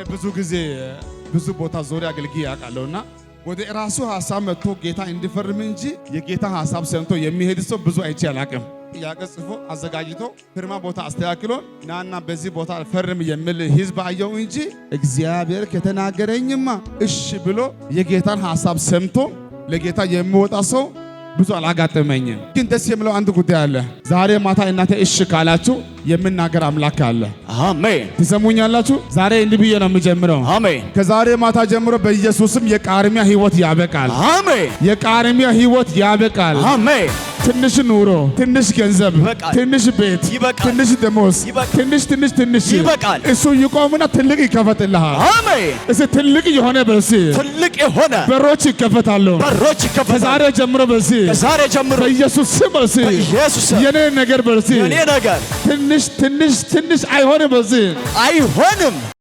ብዙ ጊዜ ብዙ ቦታ ዞሪያ አገልግዬ ያውቃለሁና ወደ ራሱ ሐሳብ መጥቶ ጌታ እንዲፈርም እንጂ የጌታ ሐሳብ ሰምቶ የሚሄድ ሰው ብዙ አይቼ አላቅም። ጥያቄ ጽፎ አዘጋጅቶ ፍርማ ቦታ አስተካክሎ ናና በዚህ ቦታ ፈርም የሚል ህዝብ አየው እንጂ እግዚአብሔር ከተናገረኝማ እሺ ብሎ የጌታን ሐሳብ ሰምቶ ለጌታ የሚወጣ ሰው ብዙ አላጋጠመኝም። ግን ደስ የሚለው አንድ ጉዳይ አለ። ዛሬ ማታ እናንተ እሺ ካላችሁ የምናገር አምላክ አለ። አሜን። ትሰሙኛላችሁ? ዛሬ እንዲህ ብዬ ነው የምጀምረው። አሜን። ከዛሬ ማታ ጀምሮ በኢየሱስም የቃርሚያ ህይወት ያበቃል። አሜን። የቃርሚያ ህይወት ያበቃል። አሜን። ትንሽ ኑሮ፣ ትንሽ ገንዘብ፣ ትንሽ ቤት፣ ትንሽ ደሞዝ፣ ትንሽ ይበቃል። እሱ ይቆምና ትልቅ ይከፈትልሃል። አሜን። እሱ ትልቅ የሆነ በሲ ትልቅ የሆነ በሮች ይከፈታሉ። ከዛሬ ጀምሮ በሲ በኢየሱስ ስም በሲ የኔ ነገር በሲ የኔ ነገር ትንሽ አይሆንም በሲ አይሆንም።